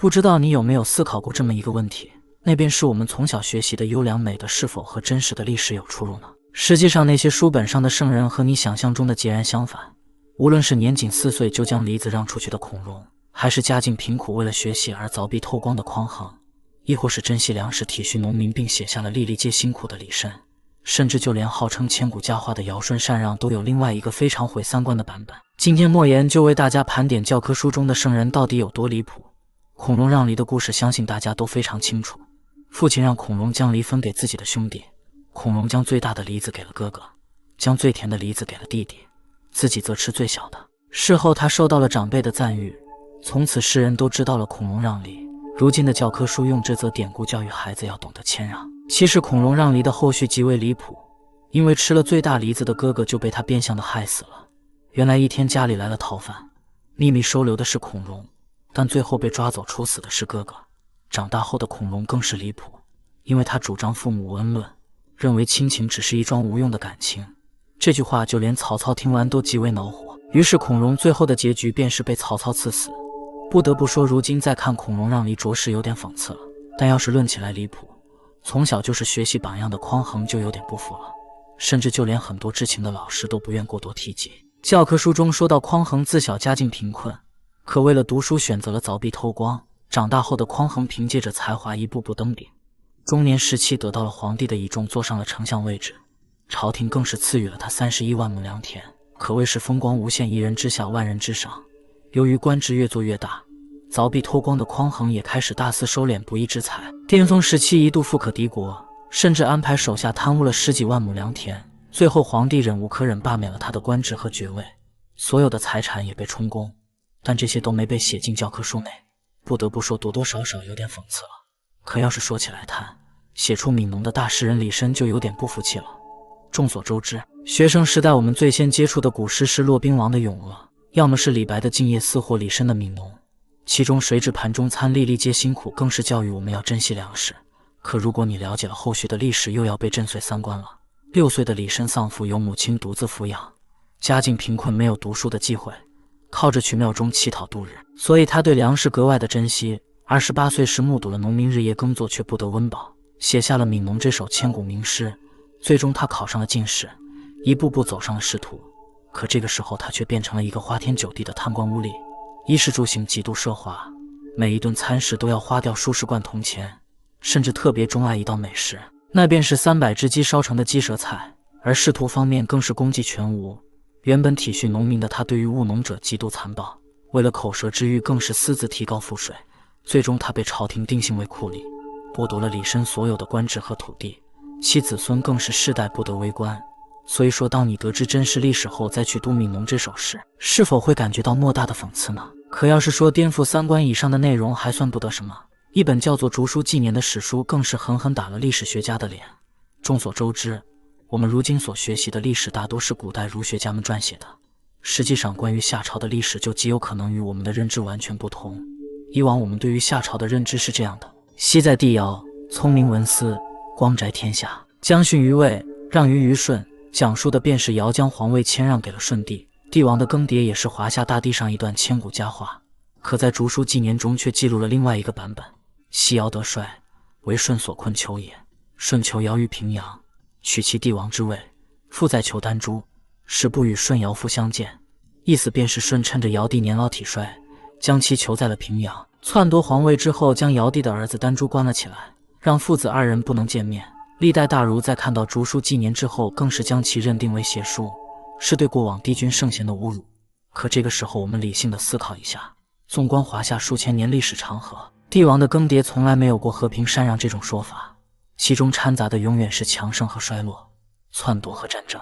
不知道你有沒有思考過這麼一個問題，那便是我們從小學習的優良美德是否和真實的歷史有出入呢？實際上，那些書本上的聖人和你想象中的截然相反。無論是年仅4岁就将梨子讓出去的孔融，還是家境貧苦為了學習而凿壁偷光的匡衡，亦或是珍惜粮食體恤農民並寫下了粒粒皆辛苦的李绅，甚至就連號稱千古佳话的尧舜禅讓都有另外一個非常毀三觀的版本。今天莫言就為大家盘點教科書中的圣人到底有多離譜。孔融讓梨的故事相信大家都非常清楚，父親讓孔融將梨分給自己的兄弟，孔融將最大的梨子給了哥哥，將最甜的梨子給了弟弟，自己則吃最小的。事後他受到了長輩的讚譽，從此世人都知道了孔融讓梨。如今的教科書用這則典故教育孩子要懂得謙讓。其實孔融讓梨的後續極為離譜，因為吃了最大梨子的哥哥就被他變相的害死了。原來一天家裡來了逃犯，秘密收留的是孔融，但最後被抓走處死的是哥哥。長大後的孔融更是離譜，因為他主張父母无恩論，認為親情只是一樁無用的感情。這句話就連曹操聽完都極為惱火，於是孔融最後的結局便是被曹操賜死。不得不說，如今再看孔融讓梨着實有點諷刺了。但要是論起來離譜，從小就是學習榜樣的匡衡就有點不符了，甚至就連很多知情的老師都不願過多提及。教科書中說到匡衡自小家境貧困，可為了讀書選擇了凿壁偷光。長大後的匡衡憑借着才華一步步登頂，中年時期得到了皇帝的倚重，坐上了丞相位置，朝廷更是賜予了他31萬亩良田，可謂是風光無限，一人之下萬人之上。由於官职越做越大，凿壁偷光的匡衡也開始大肆收斂不義之財，巔峰時期一度富可敵國，甚至安排手下貪污了10幾萬畝良田。最後皇帝忍無可忍，罷免了他的官職和爵位，所有的財產也被充公，但這些都沒被寫進教科書內。不得不说，多多少少有點讽刺了。可要是說起來談，寫出《悯農》的大詩人李紳就有點不服氣了。眾所周知，學生時代我們最先接觸的古詩是骆賓王的《詠鵝》，要麼是李白的《靜夜思》或李紳的《憫農》，其中誰知盤中餐，粒粒皆辛苦，更是教育我們要珍惜糧食。可如果你了解了後續的歷史，又要被震碎三觀了。6歲的李紳喪父，由母親獨自撫養，家境貧困，沒有讀書的機會，靠着去廟中乞討度日，所以他對糧食格外的珍惜。28歲時目睹了農民日夜耕作卻不得溫飽，寫下了《憫農》這首千古名詩。最終他考上了進士，一步步走上了仕途。可這個時候他卻變成了一個花天酒地的貪官污吏，衣食住行極度奢華，每一頓餐食都要花掉數十貫銅錢，甚至特別鍾愛一道美食，那便是300只雞燒成的雞舌菜。而仕途方面更是功績全無，原本體恤農民的他對於務農者極度殘暴，為了口舌之欲更是私自提高賦稅。最終他被朝廷定性為酷吏，剝奪了李紳所有的官職和土地，其子孫更是世代不得為官。所以說，當你得知真實歷史後再去讀《憫農》這首詩，是否會感覺到莫大的諷刺呢？可要是說顛覆三觀以上的內容還算不得什麼，一本叫做《竹書紀年》的史書更是狠狠打了歷史學家的臉。眾所周知，我們如今所學習的歷史大多是古代儒學家們撰寫的，實際上關於夏朝的歷史就極有可能與我們的認知完全不同。以往我們對於夏朝的認知是這樣的：羲在帝堯，聰明文思，光宅天下，將遜於魏，讓於舜。講述的便是堯將皇位謙讓給了舜帝，帝王的更迭也是華夏大地上一段千古佳話。可在《竹書紀年》中卻記錄了另外一個版本：昔堯得帥，為舜所困求也。舜求堯於平陽，取其帝王之位，復再求丹朱，時不與舜堯父相見。意思便是舜趁着堯帝年老體衰，將其囚在了平陽，篡奪皇位之後，將堯帝的兒子丹朱關了起來，讓父子二人不能見面。歷代大儒在看到《竹書紀年》之後，更是將其認定為邪書，是對過往帝君聖賢的侮辱。可這個時候，我們理性的思考一下，縱觀華夏數千年歷史長河，帝王的更迭從來沒有過和平禪讓這種說法，其中摻雜的永遠是強盛和衰落，篡奪和戰爭。